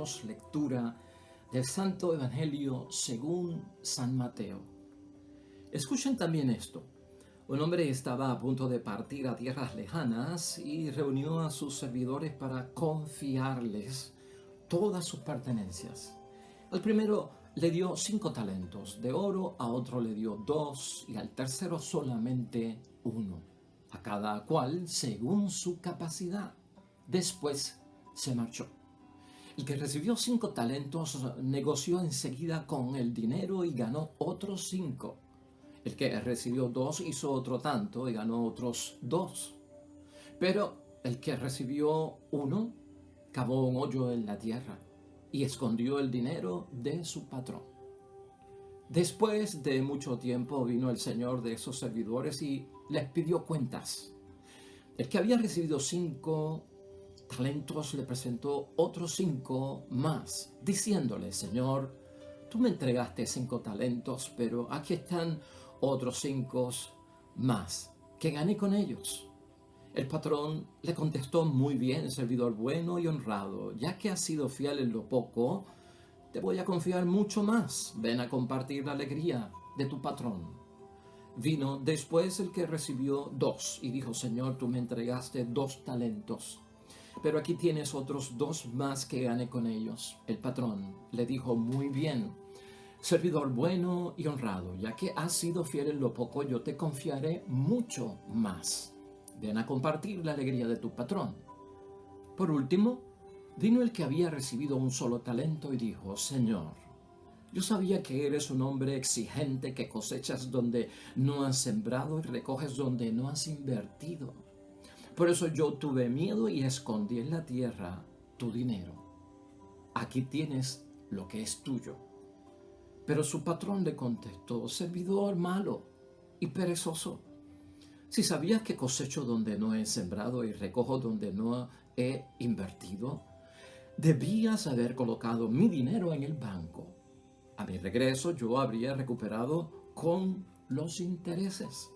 hermanos, lectura del Santo Evangelio según San Mateo. Escuchen también esto. Un hombre estaba a punto de partir a tierras lejanas y reunió a sus servidores para confiarles todas sus pertenencias. Al primero le dio 5 talentos de oro, a otro le dio 2 y al tercero solamente 1, a cada cual según su capacidad. Después se marchó. El que recibió 5 talentos negoció enseguida con el dinero y ganó otros 5. El que recibió 2 hizo otro tanto y ganó otros 2. Pero el que recibió 1 cavó un hoyo en la tierra y escondió el dinero de su patrón. Después de mucho tiempo vino el señor de esos servidores y les pidió cuentas. El que había recibido 5 talentos le presentó otros 5 más, diciéndole: Señor, tú me entregaste 5 talentos, pero aquí están otros 5 más, que gané con ellos. El patrón le contestó: muy bien, servidor bueno y honrado, ya que has sido fiel en lo poco, te voy a confiar mucho más. Ven a compartir la alegría de tu patrón. Vino después el que recibió 2 y dijo: Señor, tú me entregaste 2 talentos, pero aquí tienes otros 2 más que gané con ellos. El patrón le dijo: muy bien, servidor bueno y honrado, ya que has sido fiel en lo poco, yo te confiaré mucho más. Ven a compartir la alegría de tu patrón. Por último, vino el que había recibido un solo talento y dijo: Señor, yo sabía que eres un hombre exigente, que cosechas donde no has sembrado y recoges donde no has invertido. Por eso yo tuve miedo y escondí en la tierra tu dinero. Aquí tienes lo que es tuyo. Pero su patrón le contestó: servidor malo y perezoso. Si sabías que cosecho donde no he sembrado y recojo donde no he invertido, debías haber colocado mi dinero en el banco. A mi regreso yo habría recuperado con los intereses.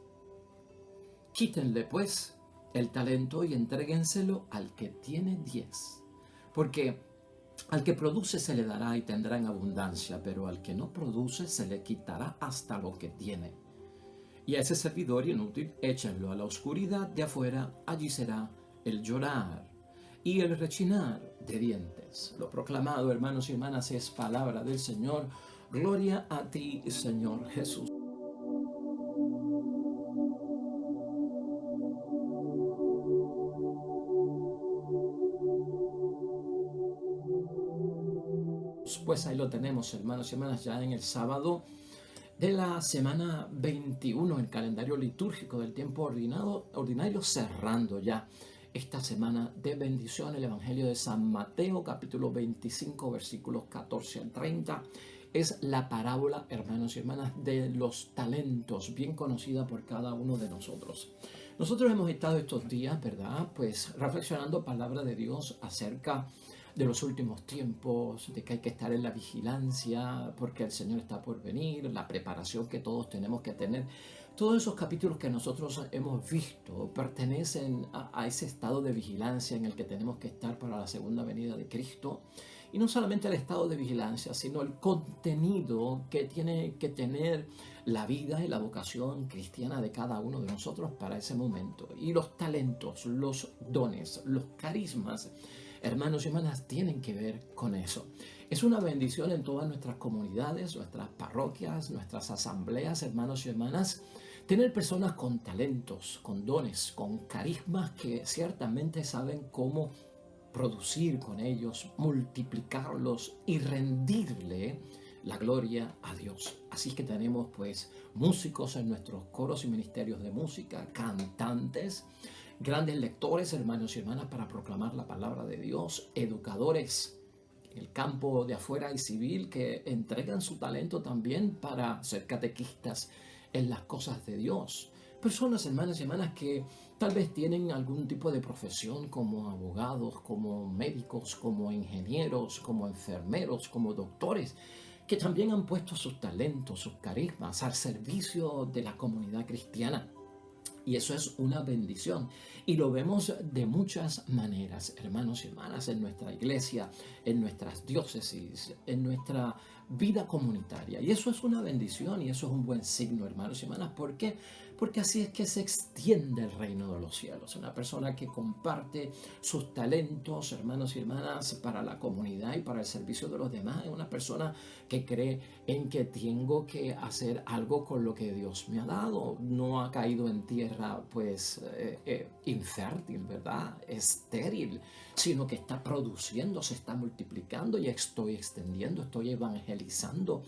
Quítenle pues el talento y entréguenselo al que tiene 10, porque al que produce se le dará y tendrá en abundancia, pero al que no produce se le quitará hasta lo que tiene. Y a ese servidor inútil échenlo a la oscuridad de afuera, allí será el llorar y el rechinar de dientes. Lo proclamado, hermanos y hermanas, es palabra del Señor. Gloria a ti, Señor Jesús. Pues ahí lo tenemos, hermanos y hermanas, ya en el sábado de la semana 21, el calendario litúrgico del tiempo ordinario, cerrando ya esta semana de bendición. El Evangelio de San Mateo, capítulo 25, versículos 14 al 30. Es la parábola, hermanos y hermanas, de los talentos, bien conocida por cada uno de nosotros. Nosotros hemos estado estos días, ¿verdad?, pues reflexionando palabra de Dios acerca de los últimos tiempos, de que hay que estar en la vigilancia porque el Señor está por venir, la preparación que todos tenemos que tener. Todos esos capítulos que nosotros hemos visto pertenecen a ese estado de vigilancia en el que tenemos que estar para la segunda venida de Cristo. Y no solamente el estado de vigilancia, sino el contenido que tiene que tener la vida y la vocación cristiana de cada uno de nosotros para ese momento. Y los talentos, los dones, los carismas, hermanos y hermanas, tienen que ver con eso. Es una bendición en todas nuestras comunidades, nuestras parroquias, nuestras asambleas, hermanos y hermanas, tener personas con talentos, con dones, con carismas que ciertamente saben cómo producir con ellos, multiplicarlos y rendirle la gloria a Dios. Así que tenemos pues músicos en nuestros coros y ministerios de música, cantantes, grandes lectores, hermanos y hermanas, para proclamar la palabra de Dios, educadores en el campo de afuera y civil que entregan su talento también para ser catequistas en las cosas de Dios. Personas, hermanas y hermanas, que tal vez tienen algún tipo de profesión como abogados, como médicos, como ingenieros, como enfermeros, como doctores, que también han puesto sus talentos, sus carismas al servicio de la comunidad cristiana. Y eso es una bendición. Y lo vemos de muchas maneras, hermanos y hermanas, en nuestra iglesia, en nuestras diócesis, en nuestra vida comunitaria. Y eso es una bendición y eso es un buen signo, hermanos y hermanas. ¿Por qué? Porque así es que se extiende el reino de los cielos. Una persona que comparte sus talentos, hermanos y hermanas, para la comunidad y para el servicio de los demás, es una persona que cree en que tengo que hacer algo con lo que Dios me ha dado. No ha caído en tierra pues infértil, ¿verdad? Estéril, sino que está produciendo, se está multiplicando y estoy extendiendo, estoy evangelizando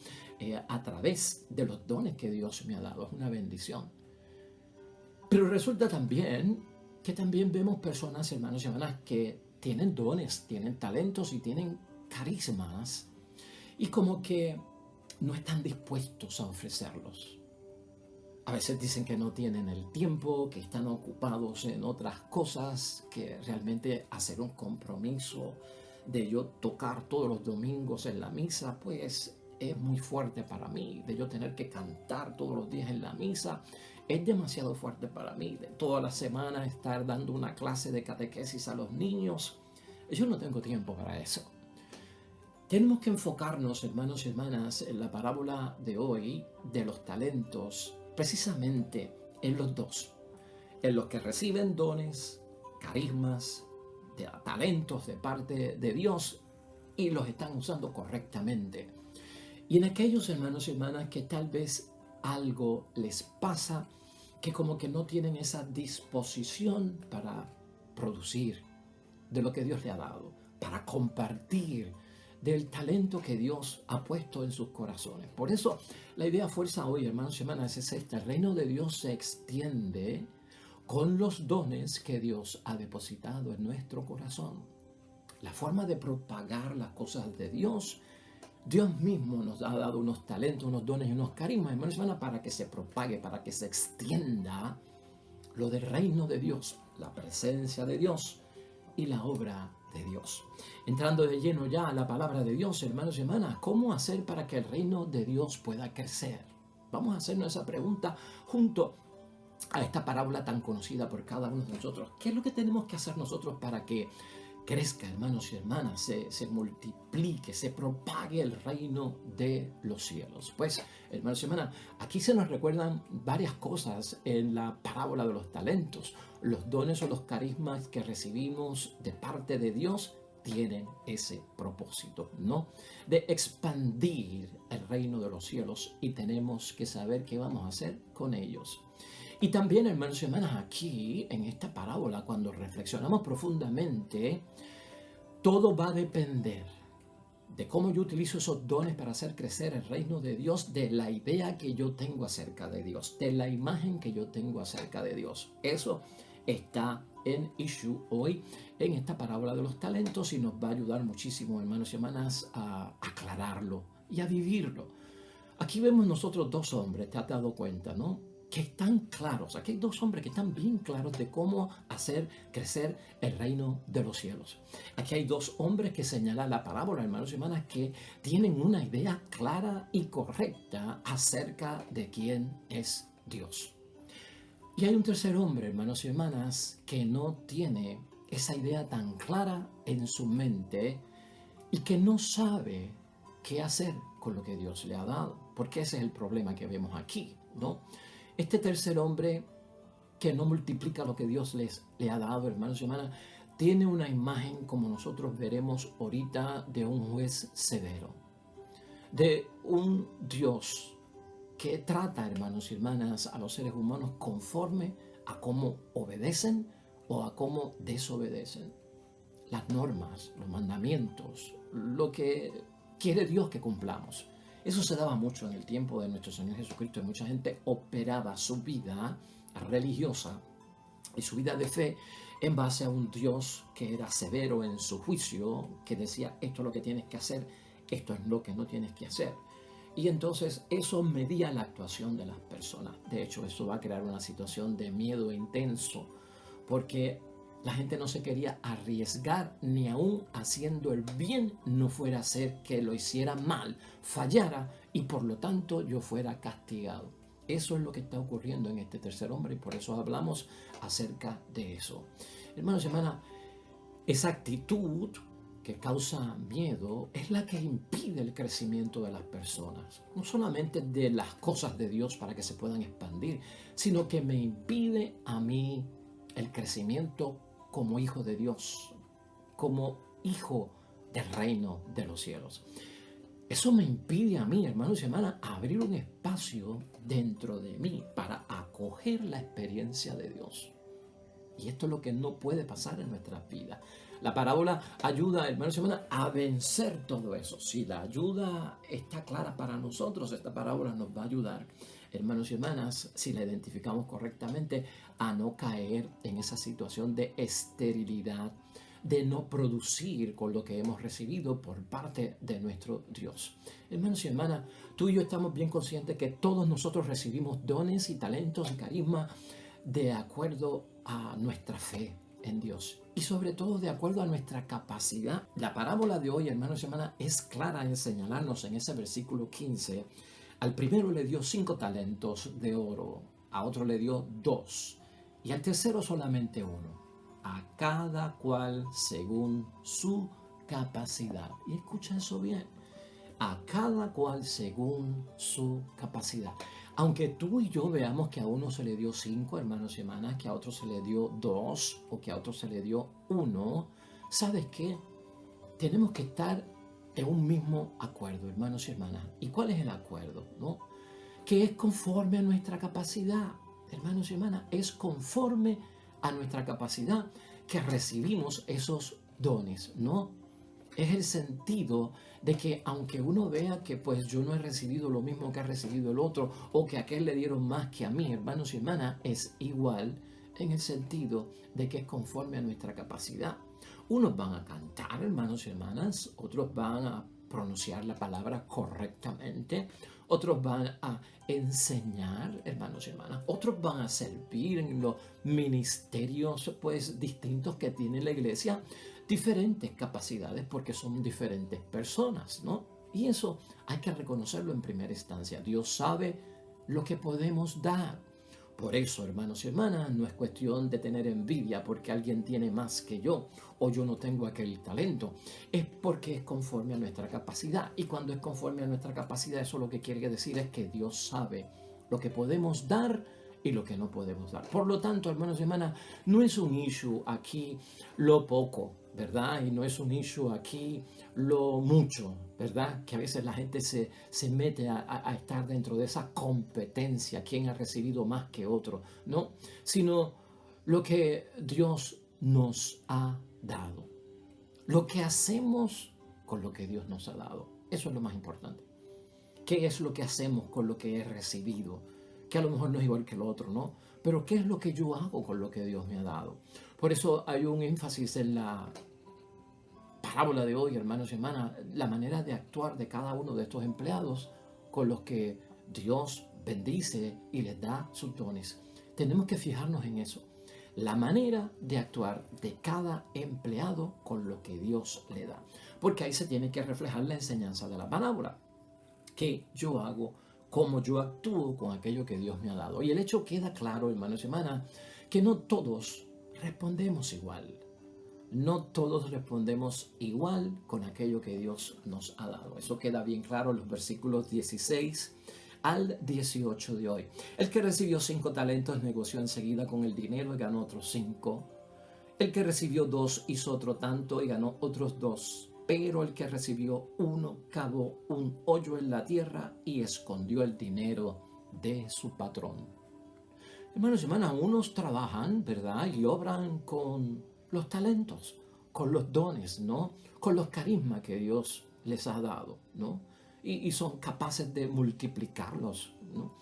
a través de los dones que Dios me ha dado. Es una bendición. Pero resulta también que también vemos personas, hermanos y hermanas, que tienen dones, tienen talentos y tienen carismas y como que no están dispuestos a ofrecerlos. A veces dicen que no tienen el tiempo, que están ocupados en otras cosas, que realmente hacer un compromiso de yo tocar todos los domingos en la misa, pues es muy fuerte para mí. De yo tener que cantar todos los días en la misa, es demasiado fuerte para mí. De toda la semana estar dando una clase de catequesis a los niños, yo no tengo tiempo para eso. Tenemos que enfocarnos, hermanos y hermanas, en la parábola de hoy de los talentos, precisamente en los dos, en los que reciben dones, carismas, talentos de parte de Dios y los están usando correctamente. Y en aquellos, hermanos y hermanas, que tal vez algo les pasa, que como que no tienen esa disposición para producir de lo que Dios le ha dado, para compartir del talento que Dios ha puesto en sus corazones. Por eso la idea fuerza hoy, hermanos y hermanas, es esta: el reino de Dios se extiende con los dones que Dios ha depositado en nuestro corazón. La forma de propagar las cosas de Dios, Dios mismo nos ha dado unos talentos, unos dones y unos carismas, hermanos y hermanas, para que se propague, para que se extienda lo del reino de Dios, la presencia de Dios y la obra de Dios. Entrando de lleno ya a la palabra de Dios, hermanos y hermanas, ¿cómo hacer para que el reino de Dios pueda crecer? Vamos a hacernos esa pregunta junto a esta parábola tan conocida por cada uno de nosotros. ¿Qué es lo que tenemos que hacer nosotros para que crezca, hermanos y hermanas, se multiplique, se propague el reino de los cielos? Pues, hermanos y hermanas, aquí se nos recuerdan varias cosas en la parábola de los talentos. Los dones o los carismas que recibimos de parte de Dios tienen ese propósito, ¿no? De expandir el reino de los cielos, y tenemos que saber qué vamos a hacer con ellos. Y también, hermanos y hermanas, aquí en esta parábola, cuando reflexionamos profundamente, todo va a depender de cómo yo utilizo esos dones para hacer crecer el reino de Dios, de la idea que yo tengo acerca de Dios, de la imagen que yo tengo acerca de Dios. Eso está en issue hoy en esta parábola de los talentos y nos va a ayudar muchísimo, hermanos y hermanas, a aclararlo y a vivirlo. Aquí vemos nosotros dos hombres, te has dado cuenta, ¿no? Que están claros. Aquí hay dos hombres que están bien claros de cómo hacer crecer el reino de los cielos. Aquí hay dos hombres que señalan la parábola, hermanos y hermanas, que tienen una idea clara y correcta acerca de quién es Dios. Y hay un tercer hombre, hermanos y hermanas, que no tiene esa idea tan clara en su mente y que no sabe qué hacer con lo que Dios le ha dado. Porque ese es el problema que vemos aquí, ¿no? Este tercer hombre que no multiplica lo que Dios le ha dado, hermanos y hermanas, tiene una imagen, como nosotros veremos ahorita, de un juez severo, de un Dios que trata, hermanos y hermanas, a los seres humanos conforme a cómo obedecen o a cómo desobedecen. Las normas, los mandamientos, lo que quiere Dios que cumplamos. Eso se daba mucho en el tiempo de nuestro Señor Jesucristo, y mucha gente operaba su vida religiosa y su vida de fe en base a un Dios que era severo en su juicio, que decía: esto es lo que tienes que hacer, esto es lo que no tienes que hacer. Y entonces eso medía la actuación de las personas. De hecho, eso va a crear una situación de miedo intenso, porque la gente no se quería arriesgar, ni aún haciendo el bien no fuera a ser que lo hiciera mal, fallara y por lo tanto yo fuera castigado. Eso es lo que está ocurriendo en este tercer hombre y por eso hablamos acerca de eso. Hermanos y hermanas, esa actitud que causa miedo es la que impide el crecimiento de las personas. No solamente de las cosas de Dios para que se puedan expandir, sino que me impide a mí el crecimiento como hijo de Dios, como hijo del reino de los cielos. Eso me impide a mí, hermanos y hermanas, abrir un espacio dentro de mí para acoger la experiencia de Dios. Y esto es lo que no puede pasar en nuestras vidas. La parábola ayuda, hermanos y hermanas, a vencer todo eso. Si la ayuda está clara para nosotros, esta parábola nos va a ayudar, hermanos y hermanas, si la identificamos correctamente, a no caer en esa situación de esterilidad, de no producir con lo que hemos recibido por parte de nuestro Dios. Hermanos y hermanas, tú y yo estamos bien conscientes que todos nosotros recibimos dones y talentos y carisma de acuerdo a nuestra fe en Dios y sobre todo de acuerdo a nuestra capacidad. La parábola de hoy, hermanos y hermanas, es clara en señalarnos en ese versículo 15. Al primero le dio 5 talentos de oro, a otro le dio 2 y al tercero solamente 1. A cada cual según su capacidad. Y escucha eso bien. A cada cual según su capacidad. Aunque tú y yo veamos que a uno se le dio 5, hermanos y hermanas, que a otro se le dio 2 o que a otro se le dio 1, ¿sabes qué? Tenemos que estar en un mismo acuerdo, hermanos y hermanas. ¿Y cuál es el acuerdo? ¿No? Que es conforme a nuestra capacidad, hermanos y hermanas, es conforme a nuestra capacidad que recibimos esos dones, ¿no? Es el sentido de que aunque uno vea que pues yo no he recibido lo mismo que ha recibido el otro o que a aquel le dieron más que a mí, hermanos y hermanas, es igual en el sentido de que es conforme a nuestra capacidad. Unos van a cantar, hermanos y hermanas, otros van a pronunciar la palabra correctamente, otros van a enseñar, hermanos y hermanas, otros van a servir en los ministerios pues distintos que tiene la iglesia, diferentes capacidades porque son diferentes personas, ¿no? Y eso hay que reconocerlo en primera instancia. Dios sabe lo que podemos dar. Por eso, hermanos y hermanas, no es cuestión de tener envidia porque alguien tiene más que yo o yo no tengo aquel talento. Es porque es conforme a nuestra capacidad. Y cuando es conforme a nuestra capacidad, eso lo que quiere decir es que Dios sabe lo que podemos dar y lo que no podemos dar. Por lo tanto, hermanos y hermanas, no es un issue aquí lo poco, ¿verdad? Y no es un issue aquí lo mucho, ¿verdad? Que a veces la gente se mete a estar dentro de esa competencia, quién ha recibido más que otro, ¿no? Sino lo que Dios nos ha dado. Lo que hacemos con lo que Dios nos ha dado. Eso es lo más importante. ¿Qué es lo que hacemos con lo que he recibido? Que a lo mejor no es igual que lo otro, ¿no? Pero ¿qué es lo que yo hago con lo que Dios me ha dado? Por eso hay un énfasis en la parábola de hoy, hermanos y hermanas, la manera de actuar de cada uno de estos empleados con los que Dios bendice y les da sus dones. Tenemos que fijarnos en eso. La manera de actuar de cada empleado con lo que Dios le da. Porque ahí se tiene que reflejar la enseñanza de la parábola. ¿Qué yo hago? ¿Cómo yo actúo con aquello que Dios me ha dado? Y el hecho queda claro, hermanos y hermanas, que no todos respondemos igual. No todos respondemos igual con aquello que Dios nos ha dado. Eso queda bien claro en los versículos 16 al 18 de hoy. El que recibió 5 talentos negoció enseguida con el dinero y ganó otros 5. El que recibió 2 hizo otro tanto y ganó otros 2. Pero el que recibió 1 cavó un hoyo en la tierra y escondió el dinero de su patrón. Hermanos y hermanas, unos trabajan, ¿verdad? Y obran con los talentos, con los dones, ¿no? Con los carismas que Dios les ha dado, ¿no? Y son capaces de multiplicarlos, ¿no?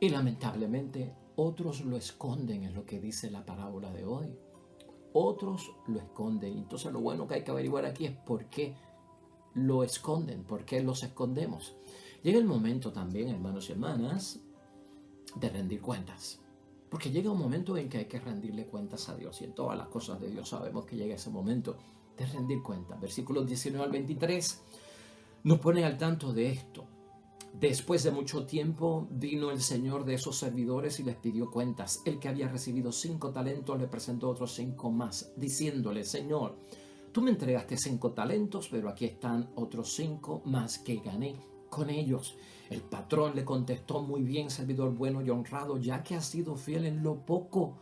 Y lamentablemente otros lo esconden, es lo que dice la parábola de hoy. Otros lo esconden. Entonces lo bueno que hay que averiguar aquí es por qué lo esconden, por qué los escondemos. Llega el momento también, hermanos y hermanas, de rendir cuentas. Porque llega un momento en que hay que rendirle cuentas a Dios. Y en todas las cosas de Dios sabemos que llega ese momento de rendir cuentas. Versículos 19 al 23 nos ponen al tanto de esto. Después de mucho tiempo vino el señor de esos servidores y les pidió cuentas. El que había recibido 5 talentos le presentó otros 5 más, diciéndole: Señor, tú me entregaste 5 talentos, pero aquí están otros 5 más que gané con ellos. El patrón le contestó: muy bien, servidor bueno y honrado, ya que has sido fiel en lo poco,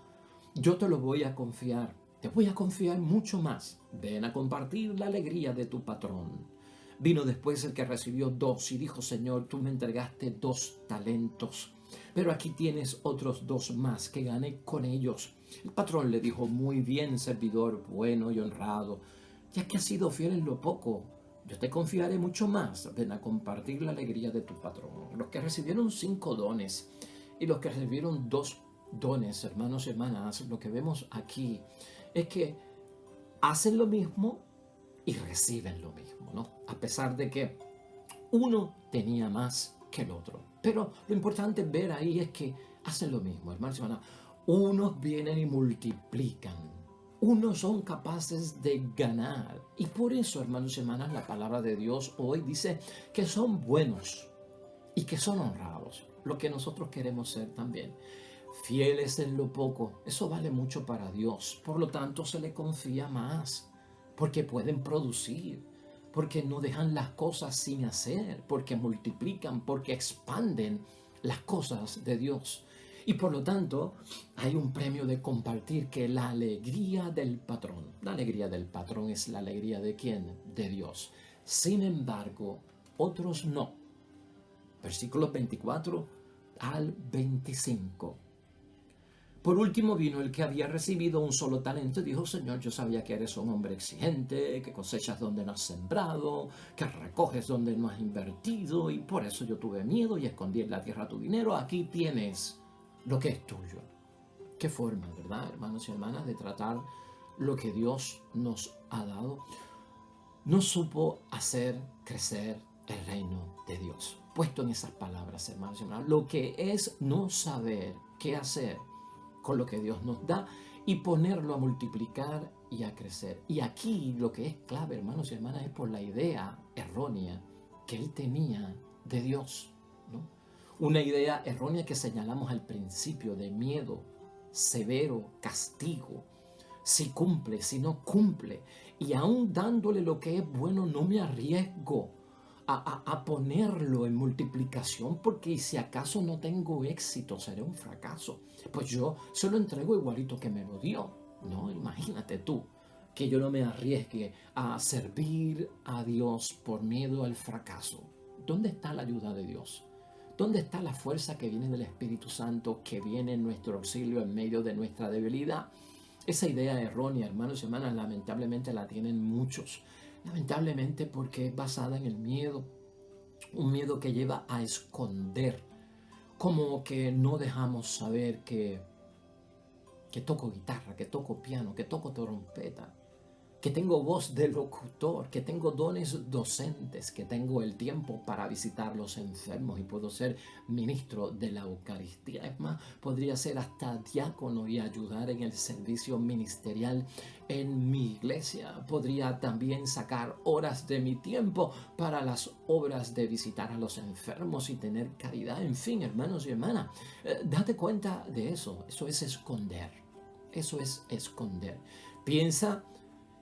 yo te lo voy a confiar. Te voy a confiar mucho más. Ven a compartir la alegría de tu patrón. Vino después el que recibió 2 y dijo: Señor, tú me entregaste 2 talentos, pero aquí tienes otros 2 más que gané con ellos. El patrón le dijo: muy bien, servidor bueno y honrado, ya que has sido fiel en lo poco, yo te confiaré mucho más. Ven a compartir la alegría de tu patrón. Los que recibieron 5 dones y los que recibieron 2 dones, hermanos y hermanas, lo que vemos aquí es que hacen lo mismo y reciben lo mismo, ¿no? A pesar de que uno tenía más que el otro. Pero lo importante ver ahí es que hacen lo mismo, hermanos y hermanas. Unos vienen y multiplican. Unos son capaces de ganar. Y por eso, hermanos y hermanas, la palabra de Dios hoy dice que son buenos y que son honrados. Lo que nosotros queremos ser también. Fieles en lo poco. Eso vale mucho para Dios. Por lo tanto, se le confía más. Porque pueden producir, porque no dejan las cosas sin hacer, porque multiplican, porque expanden las cosas de Dios. Y por lo tanto, hay un premio de compartir, que la alegría del patrón. La alegría del patrón es la alegría de ¿quién? De Dios. Sin embargo, otros no. Versículos 24 al 25. Por último vino el que había recibido un solo talento y dijo: Señor, yo sabía que eres un hombre exigente, que cosechas donde no has sembrado, que recoges donde no has invertido, y por eso yo tuve miedo y escondí en la tierra tu dinero. Aquí tienes lo que es tuyo. Qué forma, ¿verdad, hermanos y hermanas, de tratar lo que Dios nos ha dado? No supo hacer crecer el reino de Dios. Puesto en esas palabras, hermanos y hermanas, lo que es no saber qué hacer con lo que Dios nos da y ponerlo a multiplicar y a crecer. Y aquí lo que es clave, hermanos y hermanas, es por la idea errónea que él tenía de Dios, ¿no? Una idea errónea que señalamos al principio, de miedo, severo, castigo. Si cumple, si no cumple. Y aún dándole lo que es bueno, no me arriesgo a ponerlo en multiplicación, porque si acaso no tengo éxito, seré un fracaso. Pues yo se lo entrego igualito que me lo dio, ¿no? Imagínate tú que yo no me arriesgue a servir a Dios por miedo al fracaso. ¿Dónde está la ayuda de Dios? ¿Dónde está la fuerza que viene del Espíritu Santo, que viene en nuestro auxilio en medio de nuestra debilidad? Esa idea errónea, hermanos y hermanas, lamentablemente la tienen muchos. Lamentablemente, porque es basada en el miedo. Un miedo que lleva a esconder. Como que no dejamos saber que toco guitarra, que toco piano, que toco trompeta, que tengo voz de locutor, que tengo dones docentes, que tengo el tiempo para visitar los enfermos y puedo ser ministro de la Eucaristía. Es más, podría ser hasta diácono y ayudar en el servicio ministerial en mi iglesia. Podría también sacar horas de mi tiempo para las obras de visitar a los enfermos y tener caridad. En fin, hermanos y hermanas, date cuenta de eso. Eso es esconder. Eso es esconder. Piensa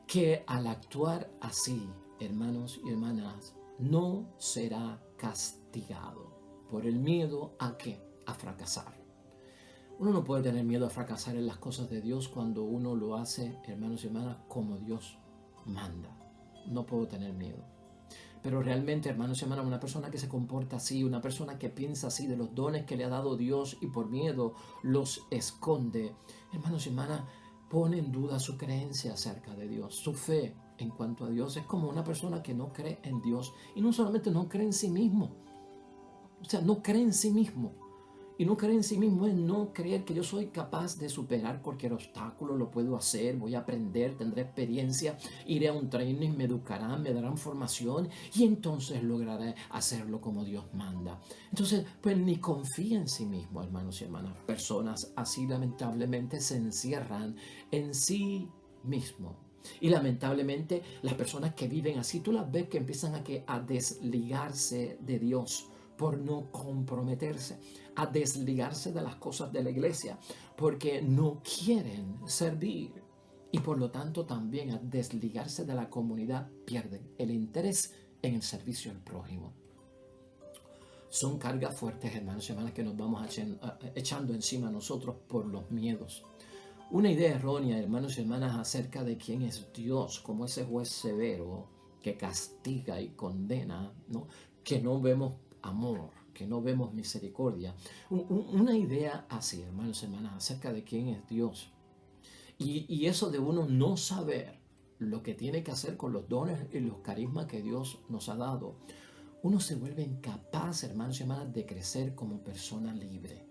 que al actuar así, hermanos y hermanas, no será castigado por el miedo ¿a qué? A fracasar. Uno no puede tener miedo a fracasar en las cosas de Dios cuando uno lo hace, hermanos y hermanas, como Dios manda. No puedo tener miedo. Pero realmente, hermanos y hermanas, una persona que se comporta así, una persona que piensa así de los dones que le ha dado Dios y por miedo los esconde, hermanos y hermanas, pone en duda su creencia acerca de Dios, su fe en cuanto a Dios. Es como una persona que no cree en Dios y no solamente no cree en sí mismo, o sea, no cree en sí mismo. Y no creer en sí mismo es no creer que yo soy capaz de superar cualquier obstáculo, lo puedo hacer, voy a aprender, tendré experiencia, iré a un training, me educarán, me darán formación y entonces lograré hacerlo como Dios manda. Entonces, pues ni confía en sí mismo, hermanos y hermanas. Personas así lamentablemente se encierran en sí mismo. Y lamentablemente las personas que viven así, tú las ves que empiezan a desligarse de Dios. por no comprometerse, a desligarse de las cosas de la iglesia, porque no quieren servir. Y por lo tanto también a desligarse de la comunidad pierden el interés en el servicio al prójimo. Son cargas fuertes, hermanos y hermanas, que nos vamos echando encima a nosotros por los miedos. Una idea errónea, hermanos y hermanas, acerca de quién es Dios, como ese juez severo que castiga y condena, ¿no? Que no vemos amor, que no vemos misericordia. Una idea así, hermanos y hermanas, acerca de quién es Dios. Y eso de uno no saber lo que tiene que hacer con los dones y los carismas que Dios nos ha dado, uno se vuelve incapaz, hermanos y hermanas, de crecer como persona libre.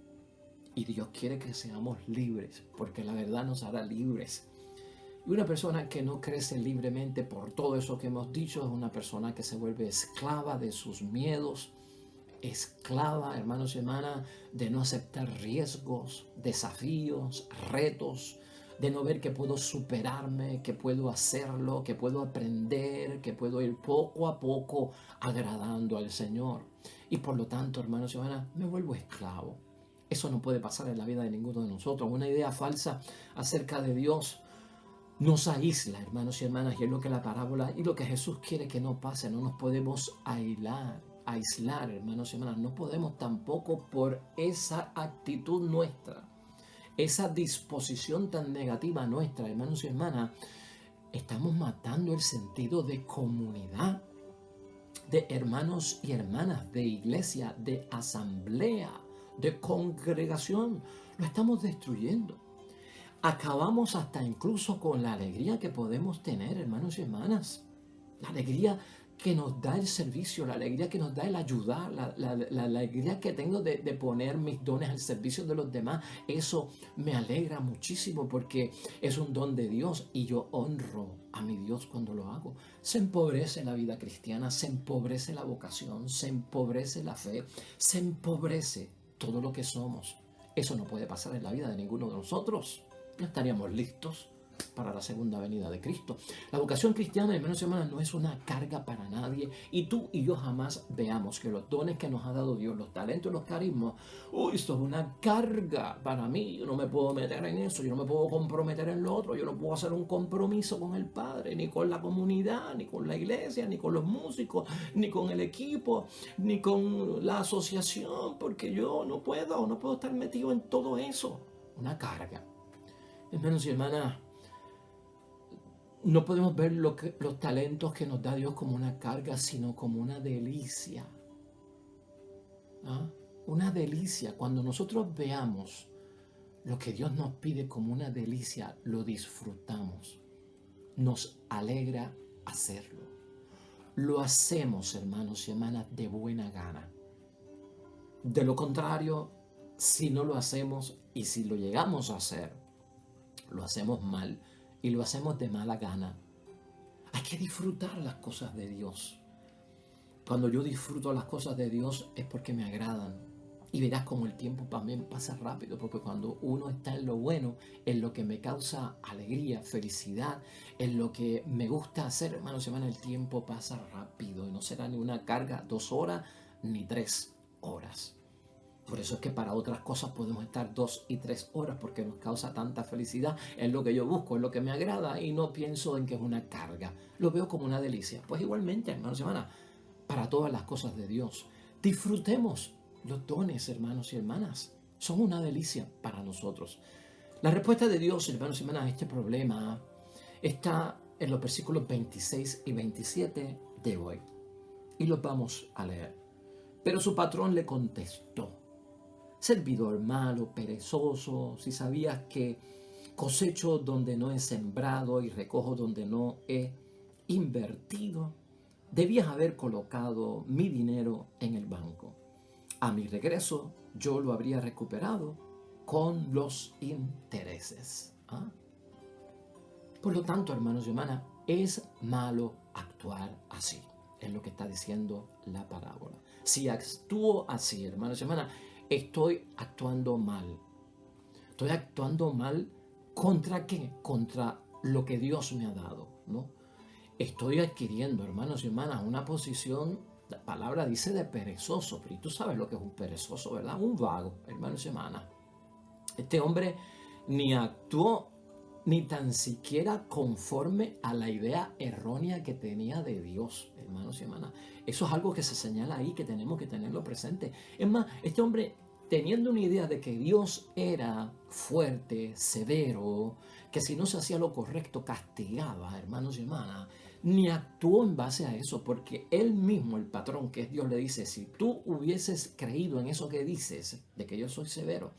Y Dios quiere que seamos libres, porque la verdad nos hará libres. Y una persona que no crece libremente por todo eso que hemos dicho es una persona que se vuelve esclava de sus miedos, esclava, hermanos y hermanas, de no aceptar riesgos, desafíos, retos, de no ver que puedo superarme, que puedo hacerlo, que puedo aprender, que puedo ir poco a poco agradando al Señor. Y por lo tanto, hermanos y hermanas, me vuelvo esclavo. Eso no puede pasar en la vida de ninguno de nosotros. Una idea falsa acerca de Dios nos aísla, hermanos y hermanas, y es lo que la parábola y lo que Jesús quiere que no pase. No nos podemos aislar, hermanos y hermanas. No podemos tampoco por esa actitud nuestra, esa disposición tan negativa nuestra, hermanos y hermanas, estamos matando el sentido de comunidad, de hermanos y hermanas, de iglesia, de asamblea, de congregación. Lo estamos destruyendo. Acabamos hasta incluso con la alegría que podemos tener, hermanos y hermanas. La alegría que nos da el servicio, la alegría que nos da el ayudar, la alegría que tengo de poner mis dones al servicio de los demás. Eso me alegra muchísimo porque es un don de Dios y yo honro a mi Dios cuando lo hago. Se empobrece la vida cristiana, se empobrece la vocación, se empobrece la fe, se empobrece todo lo que somos. Eso no puede pasar en la vida de ninguno de nosotros. Ya estaríamos listos para la segunda venida de Cristo. La vocación cristiana, hermanos y hermanas, no es una carga para nadie. Y tú y yo jamás veamos que los dones que nos ha dado Dios, los talentos, los carismas, esto es una carga para mí. Yo no me puedo meter en eso, yo no me puedo comprometer en lo otro, yo no puedo hacer un compromiso con el Padre, ni con la comunidad, ni con la iglesia, ni con los músicos, ni con el equipo, ni con la asociación, porque yo no puedo estar metido en todo eso. Una carga. Hermanos y hermanas, no podemos ver los talentos que nos da Dios como una carga, sino como una delicia. ¿Ah? Una delicia. Cuando nosotros veamos lo que Dios nos pide como una delicia, lo disfrutamos. Nos alegra hacerlo. Lo hacemos, hermanos y hermanas, de buena gana. De lo contrario, si no lo hacemos y si lo llegamos a hacer, lo hacemos mal. Y lo hacemos de mala gana. Hay que disfrutar las cosas de Dios. Cuando yo disfruto las cosas de Dios es porque me agradan. Y verás como el tiempo también pasa rápido, porque cuando uno está en lo bueno, en lo que me causa alegría, felicidad, en lo que me gusta hacer, hermanos y hermanas, el tiempo pasa rápido y no será ni una carga 2 horas ni 3 horas. Por eso es que para otras cosas podemos estar 2 y 3 horas porque nos causa tanta felicidad. Es lo que yo busco, es lo que me agrada y no pienso en que es una carga. Lo veo como una delicia. Pues igualmente, hermanos y hermanas, para todas las cosas de Dios, disfrutemos los dones, hermanos y hermanas. Son una delicia para nosotros. La respuesta de Dios, hermanos y hermanas, a este problema está en los versículos 26 y 27 de hoy. Y los vamos a leer. Pero su patrón le contestó: servidor malo, perezoso, si sabías que cosecho donde no he sembrado y recojo donde no he invertido, debías haber colocado mi dinero en el banco. A mi regreso yo lo habría recuperado con los intereses. ¿Ah? Por lo tanto, hermanos y hermanas, es malo actuar así. Es lo que está diciendo la parábola. Si actúo así, hermanos y hermanas, estoy actuando mal. Estoy actuando mal ¿contra qué? Contra lo que Dios me ha dado, ¿no? Estoy adquiriendo, hermanos y hermanas, una posición La palabra dice de perezoso, pero tú sabes lo que es un perezoso, ¿verdad? Un vago, hermanos y hermanas. Este hombre ni actuó ni tan siquiera conforme a la idea errónea que tenía de Dios, hermanos y hermanas. Eso es algo que se señala ahí, que tenemos que tenerlo presente. Es más, este hombre, teniendo una idea de que Dios era fuerte, severo, que si no se hacía lo correcto castigaba, hermanos y hermanas, ni actuó en base a eso, porque él mismo, el patrón que es Dios, le dice: si tú hubieses creído en eso que dices, de que yo soy severo,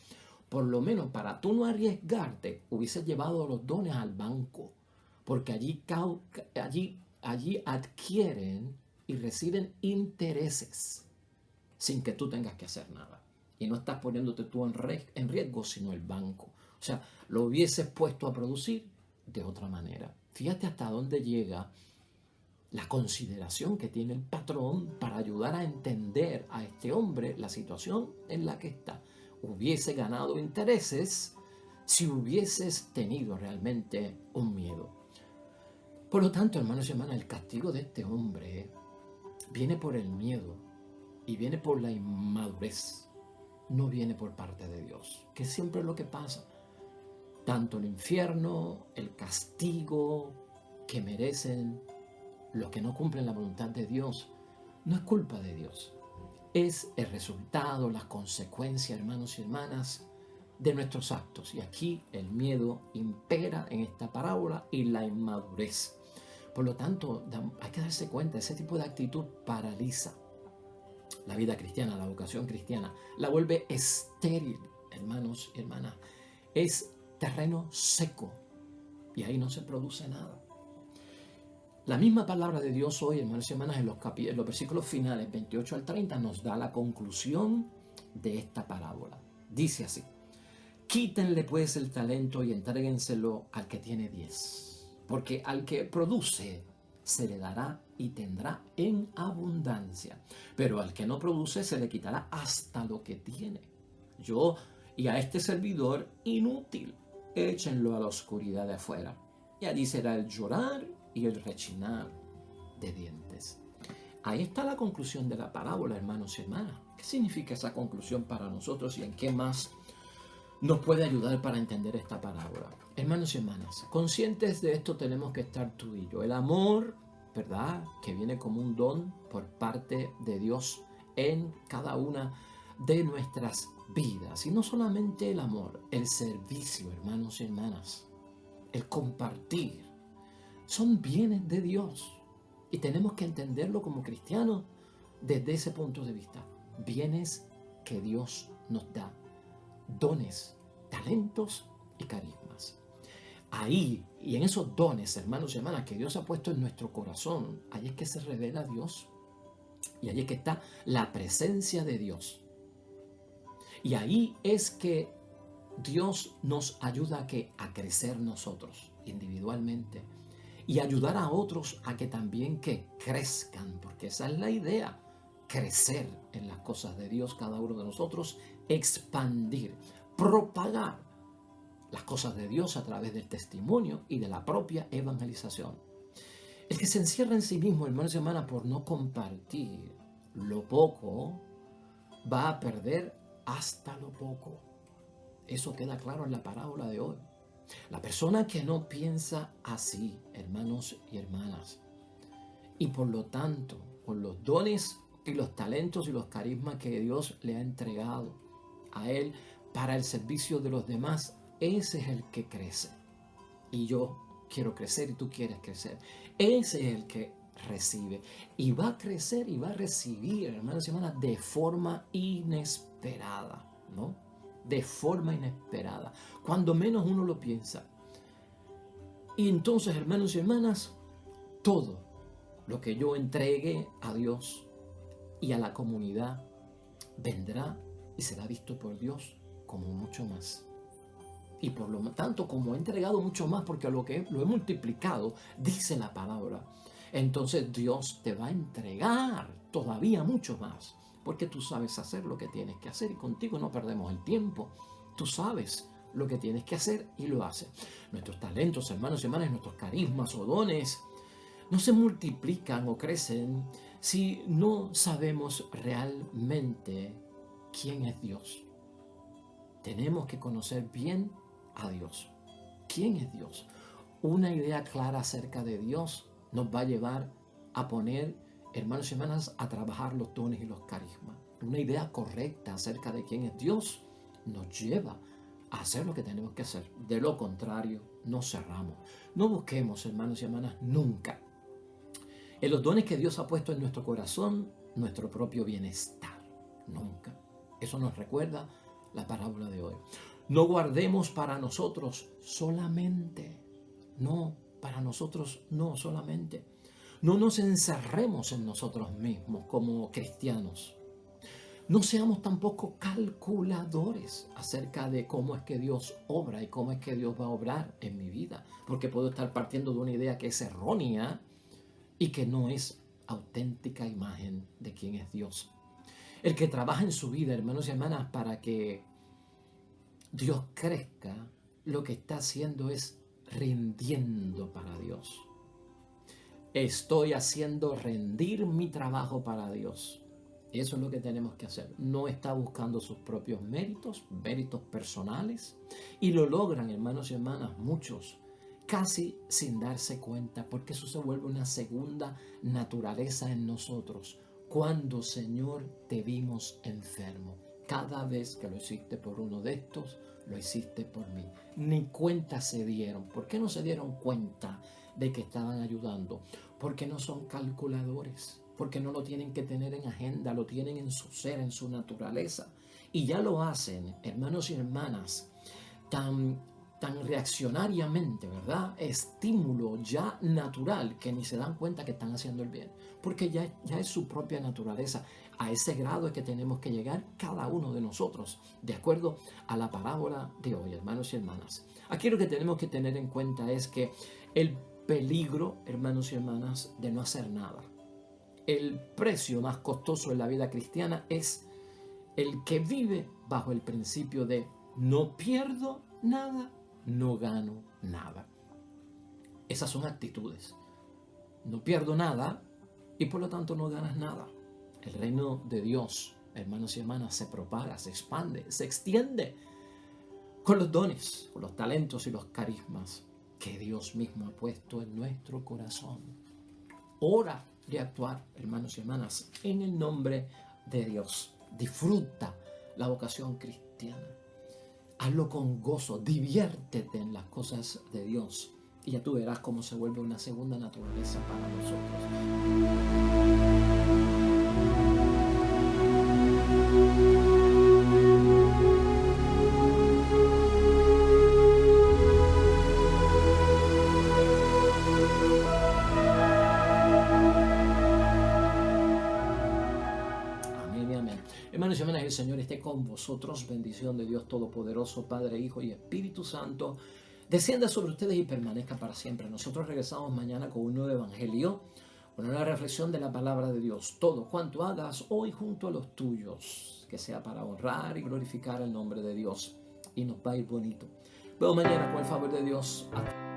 por lo menos para tú no arriesgarte, hubieses llevado los dones al banco, porque allí adquieren y reciben intereses sin que tú tengas que hacer nada. Y no estás poniéndote tú en riesgo, sino el banco. O sea, lo hubieses puesto a producir de otra manera. Fíjate hasta dónde llega la consideración que tiene el patrón para ayudar a entender a este hombre la situación en la que está. Hubiese ganado intereses si hubieses tenido realmente un miedo. Por lo tanto, hermanos y hermanas, el castigo de este hombre viene por el miedo y viene por la inmadurez. No viene por parte de Dios, que siempre es lo que pasa. Tanto el infierno, el castigo que merecen los que no cumplen la voluntad de Dios, no es culpa de Dios. Es el resultado, las consecuencias, hermanos y hermanas, de nuestros actos. Y aquí el miedo impera en esta parábola y la inmadurez. Por lo tanto, hay que darse cuenta, ese tipo de actitud paraliza la vida cristiana, la vocación cristiana, la vuelve estéril, hermanos y hermanas. Es terreno seco y ahí no se produce nada. La misma palabra de Dios hoy, hermanos y hermanas, en los versículos finales 28 al 30 nos da la conclusión de esta parábola. Dice así: quítenle pues el talento y entréguenselo al que tiene 10, porque al que produce se le dará y tendrá en abundancia, pero al que no produce se le quitará hasta lo que tiene. Yo y a este servidor inútil, échenlo a la oscuridad de afuera, y allí será el llorar y el rechinar de dientes. Ahí está la conclusión de la parábola, hermanos y hermanas. ¿Qué significa esa conclusión para nosotros y en qué más nos puede ayudar para entender esta parábola? Hermanos y hermanas, conscientes de esto tenemos que estar tú y yo. El amor, ¿verdad?, que viene como un don por parte de Dios en cada una de nuestras vidas. Y no solamente el amor, el servicio, hermanos y hermanas, el compartir, son bienes de Dios. Y tenemos que entenderlo como cristianos desde ese punto de vista. Bienes que Dios nos da. Dones, talentos y carismas. Ahí, y en esos dones, hermanos y hermanas, que Dios ha puesto en nuestro corazón, ahí es que se revela Dios. Y ahí es que está la presencia de Dios. Y ahí es que Dios nos ayuda a crecer nosotros individualmente y ayudar a otros a que también crezcan, porque esa es la idea, crecer en las cosas de Dios cada uno de nosotros, expandir, propagar las cosas de Dios a través del testimonio y de la propia evangelización. El que se encierra en sí mismo, hermanos y hermanas, por no compartir lo poco, va a perder hasta lo poco. Eso queda claro en la parábola de hoy. La persona que no piensa así, hermanos y hermanas, y por lo tanto, con los dones y los talentos y los carismas que Dios le ha entregado a él para el servicio de los demás, ese es el que crece. Y yo quiero crecer y tú quieres crecer. Ese es el que recibe. Y va a crecer y va a recibir, hermanos y hermanas, de forma inesperada, ¿no? De forma inesperada, cuando menos uno lo piensa. Y entonces, hermanos y hermanas, todo lo que yo entregue a Dios y a la comunidad vendrá y será visto por Dios como mucho más. Y por lo tanto, como he entregado mucho más, porque lo he multiplicado, dice la palabra, entonces Dios te va a entregar todavía mucho más, porque tú sabes hacer lo que tienes que hacer y contigo no perdemos el tiempo. Tú sabes lo que tienes que hacer y lo haces. Nuestros talentos, hermanos y hermanas, nuestros carismas o dones no se multiplican o crecen Si no sabemos realmente quién es Dios, tenemos que conocer bien a Dios. ¿Quién es Dios? Una idea clara acerca de Dios nos va a llevar a poner, hermanos y hermanas, a trabajar los dones y los carismas. Una idea correcta acerca de quién es Dios nos lleva a hacer lo que tenemos que hacer. De lo contrario, nos cerramos. No busquemos, hermanos y hermanas, nunca en los dones que Dios ha puesto en nuestro corazón nuestro propio bienestar. Nunca. Eso nos recuerda la parábola de hoy. No guardemos para nosotros solamente. No, para nosotros no solamente. No nos encerremos en nosotros mismos como cristianos. No seamos tampoco calculadores acerca de cómo es que Dios obra y cómo es que Dios va a obrar en mi vida. Porque puedo estar partiendo de una idea que es errónea y que no es auténtica imagen de quién es Dios. El que trabaja en su vida, hermanos y hermanas, para que Dios crezca, lo que está haciendo es rindiendo para Dios. Estoy haciendo rendir mi trabajo para Dios. Eso es lo que tenemos que hacer. No está buscando sus propios méritos, méritos personales, y lo logran, hermanos y hermanas, muchos, casi sin darse cuenta, porque eso se vuelve una segunda naturaleza en nosotros. Cuando, Señor, te vimos enfermo, cada vez que lo hiciste por uno de estos, lo hiciste por mí. Ni cuenta se dieron. ¿Por qué no se dieron cuenta de que estaban ayudando? Porque no son calculadores, porque no lo tienen que tener en agenda, lo tienen en su ser, en su naturaleza. Y ya lo hacen, hermanos y hermanas, tan reaccionariamente, ¿verdad? Estímulo ya natural, que ni se dan cuenta que están haciendo el bien, porque ya es su propia naturaleza. A ese grado es que tenemos que llegar cada uno de nosotros, de acuerdo a la parábola de hoy, hermanos y hermanas. Aquí lo que tenemos que tener en cuenta es que el peligro, hermanos y hermanas, de no hacer nada, el precio más costoso en la vida cristiana es el que vive bajo el principio de no pierdo nada, no gano nada. Esas son actitudes. No pierdo nada y por lo tanto no ganas nada. El reino de Dios, hermanos y hermanas, se propaga, se expande, se extiende con los dones, con los talentos y los carismas que Dios mismo ha puesto en nuestro corazón. Hora de actuar, hermanos y hermanas, en el nombre de Dios. Disfruta la vocación cristiana. Hazlo con gozo, diviértete en las cosas de Dios y ya tú verás cómo se vuelve una segunda naturaleza para nosotros. Amén y amén. Hermanos y hermanas, el Señor esté con vosotros. Bendición de Dios Todopoderoso, Padre, Hijo y Espíritu Santo, descienda sobre ustedes y permanezca para siempre. Nosotros regresamos mañana con un nuevo evangelio, con una reflexión de la palabra de Dios. Todo cuanto hagas hoy junto a los tuyos, que sea para honrar y glorificar el nombre de Dios. Y nos va a ir bonito. Vemos mañana con el favor de Dios. Hasta